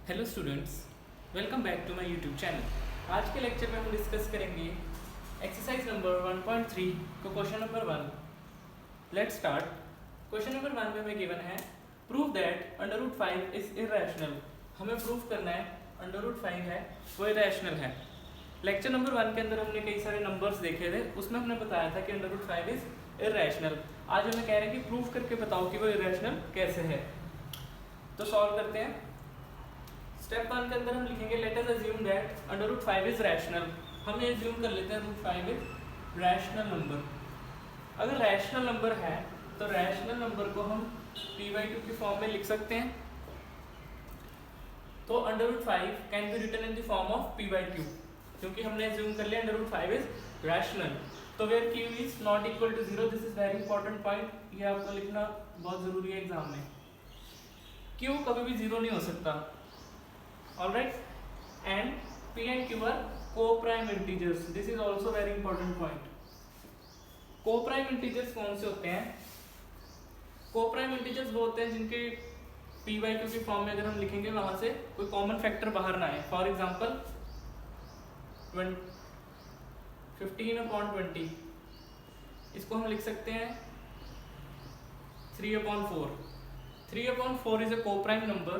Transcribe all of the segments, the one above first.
Hello students, welcome back to my YouTube channel. आज के lecture में हम डिस्कस करेंगे एक्सरसाइज नंबर 1.3 को question number 1। Let's start. Question number 1 में हमें गिवन है प्रूव दैट √5 इज इरेशनल। हमें प्रूव करना है √5 है वो इरेशनल है। लेक्चर नंबर 1 के अंदर हमने कई सारे नंबर्स देखे थे, उसमें हमने बताया था कि √5 इज इरेशनल। आज हमें कह रहे हैं कि प्रूव करके बताओ कि वो इरेशनल कैसे है। तो सॉल्व करते हैं। स्टेप 1 के अंदर हम लिखेंगे let us assume that √5 is rational. हम ये अज्यूम कर लेते हैं √5 इज रैशनल नंबर। अगर रैशनल नंबर है तो रैशनल नंबर को हम p/2 की फॉर्म में लिख सकते हैं। तो √5 can be written in the form of p/2, क्योंकि हमने अज्यूम कर लिया √5 इज रैशनल। तो where q is not equal to 0, this is very important point, ये आपको लिखना बहुत जरूरी है एग्जाम में। q कभी भी 0 नहीं हो सकता। Alright, and p and q are co-prime integers. This is also very important point. Co-prime integers कौन से होते हैं? Co-prime integers वो होते हैं जिनके p/2 की फॉर्म में अगर हम लिखेंगे वहां से कोई कॉमन फैक्टर बाहर ना आए। फॉर एग्जाम्पल 15/20, इसको हम लिख सकते हैं 3/4। 3/4 is a co-prime number,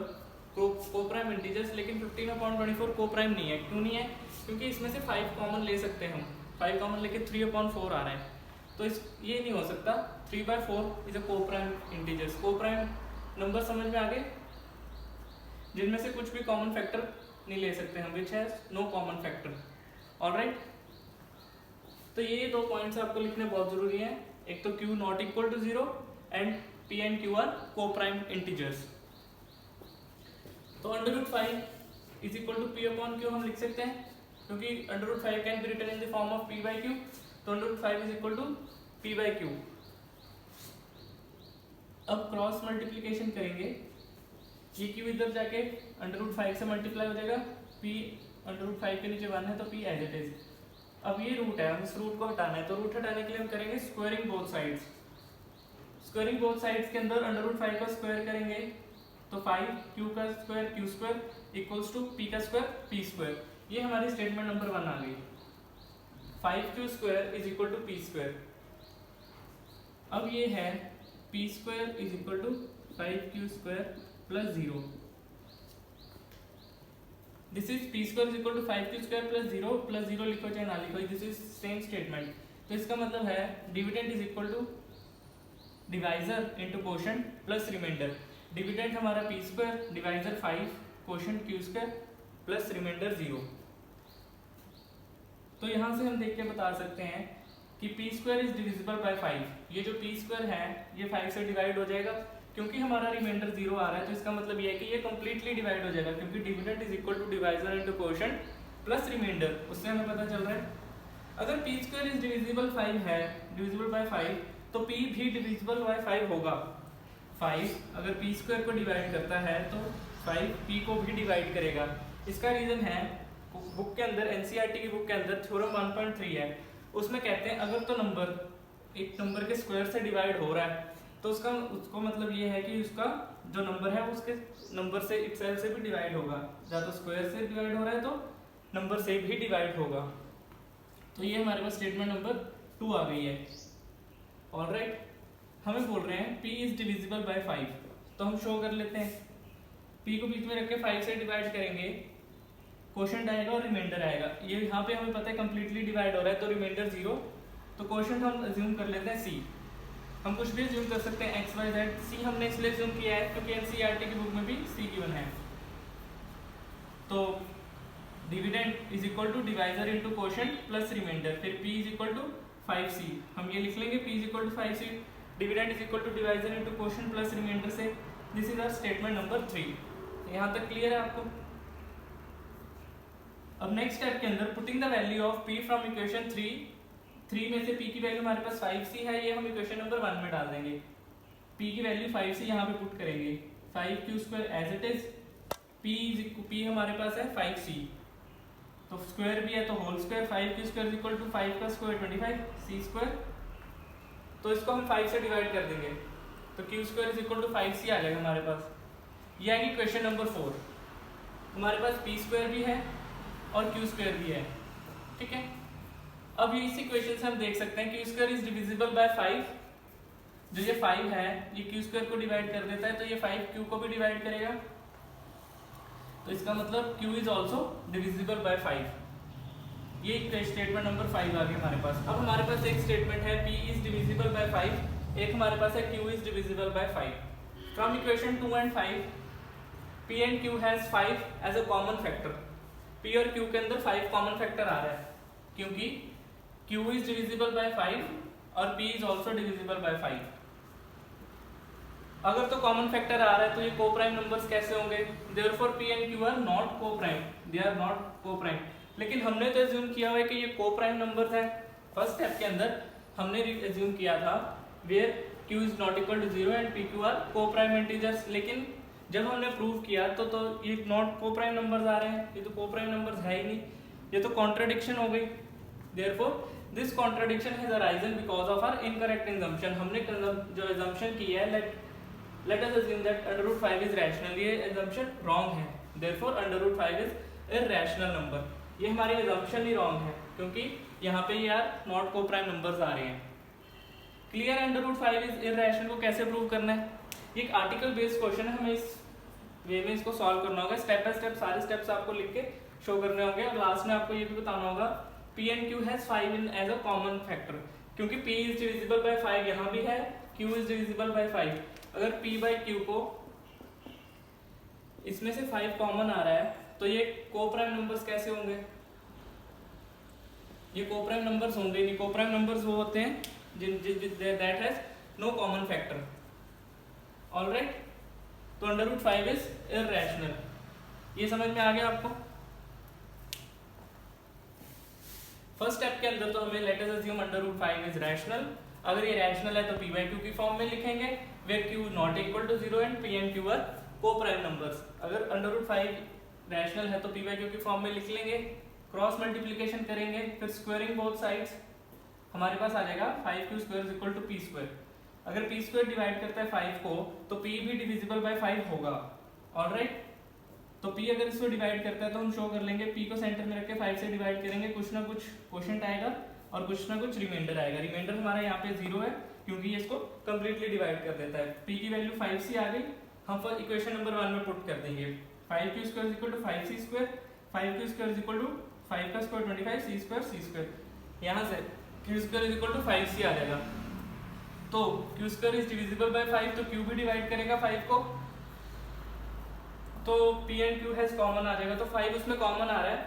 co-prime integers, लेकिन 15/24 को-प्राइम नहीं है। क्यों नहीं है? क्योंकि इसमें से 5 कॉमन ले सकते हैं हम। 5 कॉमन लेके 3/4 आ रहा है, तो इस ये नहीं हो सकता। 3/4 is a co-prime integers. Co-prime number समझ में आ गए, जिनमें से कुछ भी कॉमन फैक्टर नहीं ले सकते हम, which has no common factor. Alright, तो ये दो पॉइंट्स आपको लिखने बहुत जरूरी है। एक तो q not equal to 0 and p and q are coprime integers. तो √5 इज इक्वल टू p/q हम लिख सकते हैं, क्योंकि √5 can be written in the form of p/q। तो √5 इज इक्वल टू p/q। अब क्रॉस मल्टीप्लिकेशन करेंगे, ये q इधर जाके √5 से मल्टीप्लाई हो जाएगा। p √5 के नीचे 1 है तो p एज इट इज। अब ये रूट है, हम इस रूट को हटाना है, तो रूट हटाने के लिए हम करेंगे squaring both sides. Squaring both sides के अंदर √5 का स्क्वायर करेंगे तो 5q का स्क्वायर q² इक्वल्स टू p का स्क्वायर p²। ये हमारी स्टेटमेंट नंबर 1 आ गई। 5q² is equal to p²। अब ये है p² is equal to 5q² plus 0। This is p² is equal to 5q² plus 0 plus 0 लिखो चाहे ना लिखो, दिस इज सेम स्टेटमेंट। तो इसका मतलब है dividend is equal to divisor into quotient plus remainder. Dividend हमारा p², divisor 5, quotient q² plus remainder 0। तो यहां से हम देख के बता सकते हैं कि p² इज डिविजिबल बाय 5। ये जो p² है ये 5 से डिवाइड हो जाएगा, क्योंकि हमारा रिमाइंडर 0 आ रहा है। तो इसका मतलब ये है कि ये कंप्लीटली डिवाइड हो जाएगा, क्योंकि dividend is equal to divisor into quotient plus remainder. उससे हमें पता चल रहा है अगर p² इज डिविजिबल 5 है, डिविजिबल बाय 5, तो p भी डिविजिबल बाय 5 होगा। 5 अगर p² को डिवाइड करता है तो 5 p को भी डिवाइड करेगा। इसका रीजन है बुक के अंदर, एनसीईआरटी की बुक के अंदर थ्योरम 1.3 है, उसमें कहते हैं अगर तो नंबर एक नंबर के स्क्वायर से डिवाइड हो रहा है तो उसको मतलब ये है कि उसका जो नंबर है उसके नंबर से इटसेल्फ से भी डिवाइड होगा। या तो स्क्वायर से डिवाइड हो रहा है तो नंबर से भी डिवाइड होगा। तो ये हमारे पास स्टेटमेंट नंबर 2 आ गई है। ऑलराइट, हमें बोल रहे हैं p इज डिविजिबल बाय 5, तो हम शो कर लेते हैं। p को बीच में रख के 5 से डिवाइड करेंगे, कोशेंट आएगा और रिमाइंडर आएगा। ये यहाँ पे हमें पता है कंप्लीटली डिवाइड हो रहा है, तो रिमाइंडर 0। तो कोशेंट हम अज्यूम कर लेते हैं c। हम कुछ भी अज्यूम कर सकते हैं x y z। c हमने इसलिए अज्यूम किया है क्योंकि एनसीईआरटी की बुक में भी c गिवन है। तो dividend is equal to divisor into quotient plus remainder, फिर p is equal to 5c। हम ये लिख लेंगे p is equal to 5c, dividend is equal to divisor into quotient plus remainder से। This is our statement number 3। यहाँ तक clear है आपको? अब नेक्स्ट स्टेप के अंदर putting the value of p from equation 3 में से p की वैल्यू हमारे पास 5c है, ये हम इक्वेशन नंबर 1 में डाल देंगे। p की वैल्यू 5c यहाँ पे पुट करेंगे, 5q² as it is. p हमारे पास है 5c, तो स्क्वायर भी है तो whole square. 5q² is equal to 5 का स्क्वायर 25c²। तो इसको हम 5 से डिवाइड कर देंगे तो q² is equal to 5c आ जाएगा हमारे पास। ये आएगी क्वेश्चन नंबर 4। हमारे पास पी स्क्वायर भी है और क्यू स्क्वायर भी है, ठीक है। अब इसी क्वेश्चन से हम देख सकते हैं Q square is divisible by 5, जो ये 5 है ये क्यू स्क्वायर को डिवाइड कर देता है, तो ये 5 क्यू को भी डिवाइड करेगा, तो इसका मतलब Q is also divisible by 5। ये स्टेटमेंट नंबर 5 आ गया हमारे पास। अब हमारे पास एक स्टेटमेंट है पी इज डिविजिबल बाय 5, एक हमारे पास है Q is divisible by 5। From equation 2 and 5 P and Q has 5 as a common factor। P और Q के अंदर 5 कॉमन फैक्टर आ रहा है, क्योंकि Q is divisible by 5 और P is also divisible by 5। अगर तो कॉमन फैक्टर आ रहा है तो ये कोप्राइम नंबर्स कैसे होंगे? Therefore P and Q are not co-prime, they are not co-prime। लेकिन हमने तो एज्यूम किया हुआ है कि ये कोप्राइम नंबर्स है। फर्स्ट स्टेप के अंदर हमने एज्यूम किया था where Q is not equal to 0 and P, Q are co-prime integers, लेकिन जब हमने प्रूव किया तो ये नॉट कोप्राइम नंबर्स आ रहे हैं, ये तो कोप्राइम नंबर्स है ही नहीं, ये तो कॉन्ट्रडिक्शन हो गई। Therefore this contradiction has arisen because of our incorrect assumption। हमने जो assumption की है let us assume that √5 is rational, ये assumption wrong है। देयरफॉर √5 is irrational number, ये हमारी assumption ही wrong है, क्योंकि यहाँ पे यार नॉट कोप्राइम नंबर्स आ रहे हैं। क्लियर? √5 is irrational को कैसे प्रूव करना है? ये एक आर्टिकल बेस्ड क्वेश्चन है, हमें इस वे में इसको सॉल्व करना होगा। स्टेप बाय स्टेप सारे स्टेप्स आपको लिख के शो करने होंगे, और लास्ट में आपको ये भी बताना होगा P and Q has 5 in as a common factor, क्योंकि P is divisible by 5 यहाँ भी है, Q is divisible by 5। अगर P by Q को इसमें से 5 कॉमन आ रहा है तो ये कोप्राइम नंबर्स कैसे होंगे? ये कोप्राइम नंबर्स होंगे नहीं। कोप्राइम नंबर्स वो होते हैं that has no common factor। Alright, तो √5 इज इररेशनल। ये समझ में आ गया आपको? फर्स्ट स्टेप के अंदर तो हमें late us assume √5 is rational. अगर ये रैशनल है तो P by Q की फॉर्म में लिखेंगे where Q not equal to 0 and P and Q are co-prime numbers। अगर √5 रैशनल है तो P by Q की फॉर्म में लिख लेंगे, क्रॉस मल्टीप्लिकेशन करेंगे, फिर स्क्वायरिंग बोथ साइड्स, हमारे पास आ जाएगा 5q² is equal to p²। अगर p² डिवाइड करता है 5 को तो p भी डिविजिबल बाय 5 होगा। ऑलराइट, तो p अगर इसको डिवाइड करता है तो हम शो कर लेंगे, p को सेंटर में रख के 5 से डिवाइड करेंगे, कुछ ना कुछ क्वोशंट आएगा और कुछ ना कुछ रिमाइंडर आएगा। रिमाइंडर हमारा यहाँ पे 0 है क्योंकि ये इसको कंप्लीटली डिवाइड कर देता है। p की वैल्यू 5 सी आ गई, हम इक्वेशन नंबर 1 में पुट कर देंगे 5q² is equal to 5c², 5q² is equal to 5 का स्क्वायर 25, c², यहाँ से q² is equal to 5c आ जाएगा। तो q² इज डिविजिबल बाय 5, तो q भी डिवाइड करेगा 5 को, तो p and q has common आ जाएगा, तो 5 उसमें कॉमन आ रहा है,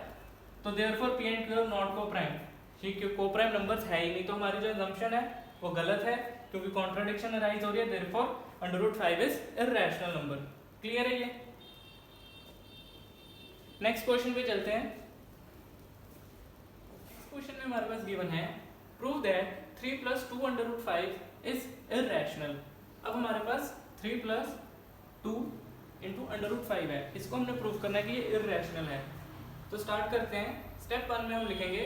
तो therefore p and q are not coprime. ठीक है, कोप्राइम नंबर्स है ही नहीं, तो हमारी जो assumption है वो गलत है क्योंकि कॉन्ट्रडिक्शन अराइज हो रही है। Therefore √5 is irrational number. Clear है ये? नेक्स्ट क्वेश्चन पे चलते हैं। क्वेश्चन में हमारे पास गिवन है प्रूव दैट 3 + 2 √5 इज इररेशनल। अब हमारे पास 3 + 2 × √5 है, इसको हमने प्रूव करना है कि ये इररेशनल है। तो स्टार्ट करते हैं। स्टेप 1 में हम लिखेंगे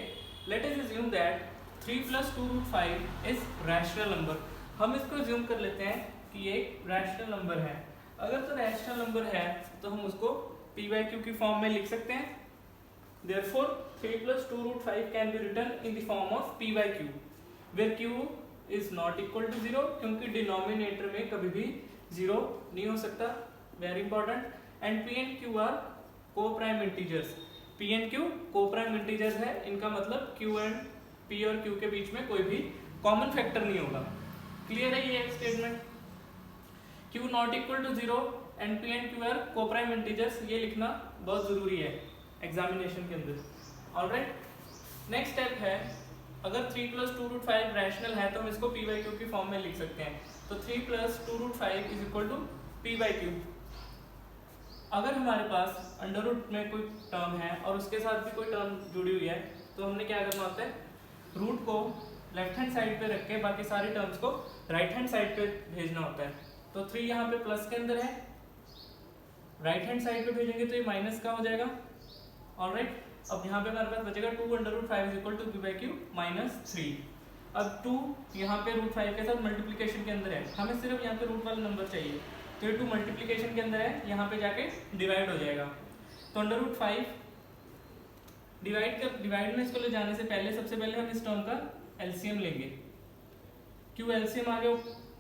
let us assume that 3 + 2 √5 is rational number. हम इसको अज्यूम कर लेते हैं कि ये एक रैशनल नंबर है। अगर तो रैशनल नंबर है तो हम उसको p by q की फॉर्म में लिख सकते हैं। Therefore 3 + 2 √5 can be written in the form of p by q, where q is not equal to 0 क्योंकि डिनोमिनेटर में कभी भी 0 नहीं हो सकता, very important. And p and q are co-prime integers। p and q co-prime integers है, इनका मतलब q and p और q के बीच में कोई भी कॉमन फैक्टर नहीं होगा। क्लियर है ये statement? q not equal to 0 and p and q are co-prime integers, ये लिखना बहुत जरूरी है एग्जामिनेशन के अंदर। ऑलराइट, नेक्स्ट स्टेप है अगर 3 + 2 √5 रैशनल है तो हम इसको p by q की फॉर्म में लिख सकते हैं। तो 3 + 2 √5 is equal to p by q। अगर हमारे पास अंडर रूट में कोई टर्म है और उसके साथ भी कोई टर्म जुड़ी हुई है तो हमने क्या करना होता है, रूट को लेफ्ट हैंड साइड पे रख के बाकी सारी टर्म्स को राइट हैंड साइड पे भेजना होता है। तो 3 यहाँ पे प्लस के अंदर है, राइट हैंड साइड पे भेजेंगे तो ये माइनस का हो जाएगा। ऑलराइट, अब यहाँ पे हमारे पास बचेगा 2 √ 5 is equal to p by q -3। अब 2 यहाँ पे √5 के साथ मल्टीप्लिकेशन के अंदर है, हमें सिर्फ यहाँ पे रूट वाला नंबर चाहिए, तो ये 2 मल्टीप्लिकेशन के अंदर है, यहाँ पे जाके डिवाइड हो जाएगा। तो अंडर रूट 5 डिवाइड में इसको ले जाने से पहले सबसे पहले हम इस टर्म का एलसीएम लेंगे। क्यू एलसीएम आ गया,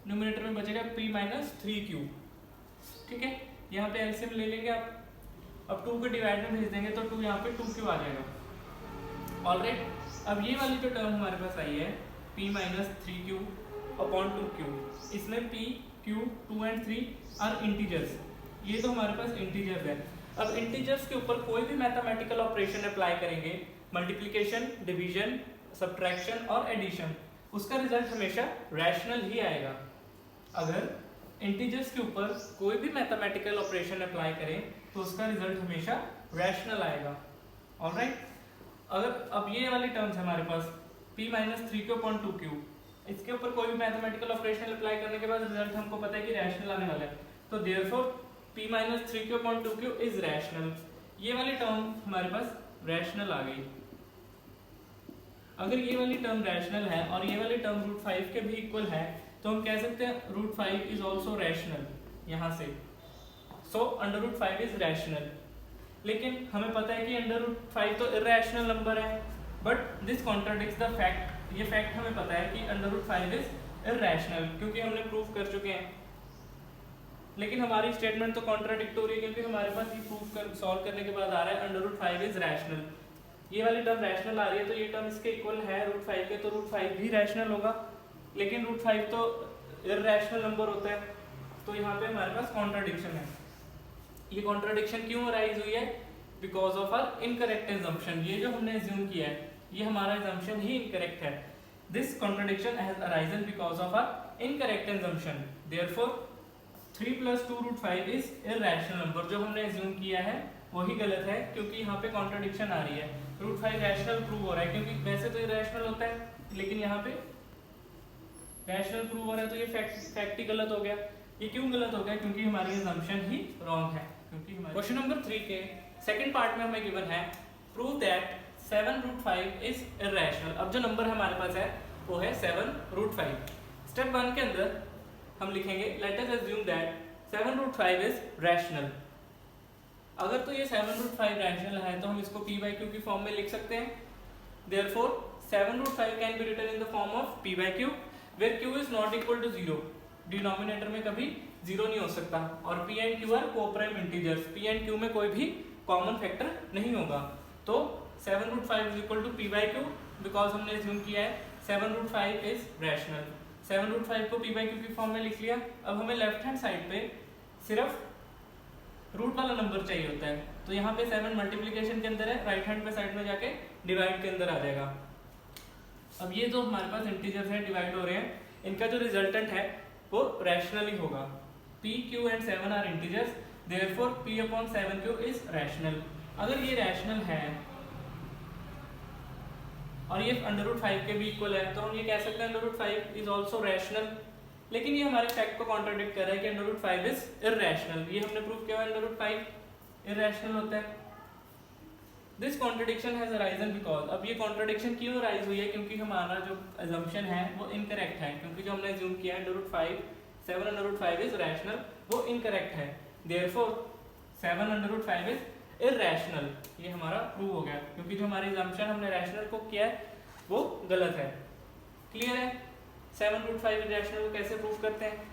न्यूमरेटर में बचेगा p माइनस 3q। ठीक है, यहाँ पे एलसीएम ले लेंगे आप। अब 2 को डिवाइड में भेज देंगे तो 2 यहाँ पे 2q आ जाएगा। ऑलराइट, अब ये वाली जो टर्म हमारे पास आई है p minus 3q upon 2q, इसमें p, q, 2 and 3 are integers. ये तो हमारे पास इंटीजर्स है। अब इंटीजर्स के ऊपर कोई भी मैथमेटिकल ऑपरेशन अप्लाई करेंगे, मल्टीप्लिकेशन, डिवीजन, सब्ट्रैक्शन और एडिशन, उसका रिजल्ट हमेशा रैशनल ही आएगा। अगर इंटीजर्स के ऊपर कोई भी मैथमेटिकल ऑपरेशन अप्लाई करें तो उसका रिजल्ट हमेशा रैशनल आएगा। ऑलराइट, अगर अब ये वाली टर्म्स हमारे पास p minus 3q upon 2q, इसके ऊपर कोई भी मैथमेटिकल ऑपरेशन अप्लाई करने के बाद रिजल्ट हमको पता है कि रैशनल आने वाला है, तो therefore p minus 3q upon 2q is rational. ये वाली टर्म हमारे पास रैशनल आ गई। अगर ये वाली टर्म रैशनल है और ये वाली टर्म रूट 5 के भी इक्वल है तो हम कह सकते हैं रूट 5 इज ऑल्सो रैशनल यहाँ से। So under root 5 is rational. लेकिन हमें पता है कि अंडर रूट 5 तो इरैशनल नंबर है, but this contradicts the fact. ये फैक्ट हमें पता है कि अंडर रूट 5 इज इरैशनल क्योंकि हमने प्रूव कर चुके हैं। लेकिन हमारी स्टेटमेंट तो कॉन्ट्राडिक्टोरी है क्योंकि हमारे पास ये प्रूव कर सॉल्व करने के बाद आ रहा है अंडर रूट 5 इज रैशनल। ये वाली टर्म रैशनल आ रही है तो ये टर्म इसके इक्वल है रूट 5 के, तो रूट 5 भी रैशनल होगा। लेकिन रूट 5 तो इरैशनल नंबर होता है, तो यहाँ पे हमारे पास कॉन्ट्राडिक्शन है। ये कॉन्ट्राडिक्शन क्यों अराइज हुई है? Because of our incorrect assumption. ये जो हमने एज्यूम किया है ये हमारा एजम्पशन ही इनकरेक्ट है। This contradiction has arisen because of our incorrect assumption. Therefore 3 + 2 root 5 is irrational number. जो हमने एज्यूम किया है वही गलत है क्योंकि यहाँ पे कॉन्ट्राडिक्शन आ रही है। रूट 5 रैशनल प्रूव हो रहा है क्योंकि वैसे तो इरैशनल होता है लेकिन यहाँ पे रैशनल प्रूव हो रहा है, तो ये फैक्ट ही गलत हो गया। ये क्यों गलत हो गया? क्योंकि हमारी असम्पशन ही रॉन्ग है। क्योंकि क्वेश्चन नंबर 3 के सेकंड पार्ट में हमें गिवन है prove that 7 root 5 is irrational. अब जो नंबर हमारे पास है वो है 7 रूट 5। स्टेप 1 के अंदर हम लिखेंगे let us assume that 7 root 5 is rational. अगर तो ये 7 रूट 5 रैशनल है तो हम इसको p/q की फॉर्म में लिख सकते हैं। Therefore 7 root 5 can be written in the form of p/q where q is not equal to 0। Denominator में कभी 0 नहीं हो सकता और p and q are coprime integers. p and q में कोई भी कॉमन फैक्टर नहीं होगा। तो 7 root 5 is equal to p/q because हमने एज्यूम किया है 7 रूट 5 इज रैशनल। 7 रूट 5 को p/q की फॉर्म में लिख लिया। अब हमें लेफ्ट हैंड साइड पे सिर्फ रूट वाला नंबर चाहिए होता है, तो यहाँ पे 7 मल्टीप्लिकेशन के अंदर है, राइट हैंड पे साइड में जाके डिवाइड के अंदर आ जाएगा। अब ये जो हमारे पास इंटीजर्स हैं डिवाइड हो रहे हैं, इनका जो रिजल्टेंट है वो रैशनल ही होगा। p, q and 7 are integers, therefore p/7q is rational. अगर ये रैशनल है और ये अंडर रूट 5 के भी इक्वल है तो हम ये कह सकते हैं under root 5 is also rational. लेकिन ये हमारे फैक्ट को कॉन्ट्राडिक्ट कर रहा है कि अंडर रूट 5 इज इरैशनल। ये हमने प्रूव किया है अंडर रूट 5 इरैशनल होता है। This contradiction has arisen because, अब ये कॉन्ट्राडिक्शन क्यों अराइज हुई है? क्योंकि हमारा जो असम्पशन है वो इनकरेक्ट है। क्योंकि जो हमने एज्यूम किया है under root 5 7 under root 5 is rational, वो इनकरेक्ट है। Therefore 7 under root 5 is irrational. ये हमारा प्रूव हो गया क्योंकि जो हमारी असम्पशन हमने रैशनल को किया है वो गलत है। क्लियर है? 7 रूट 5 इरैशनल को कैसे प्रूव करते हैं?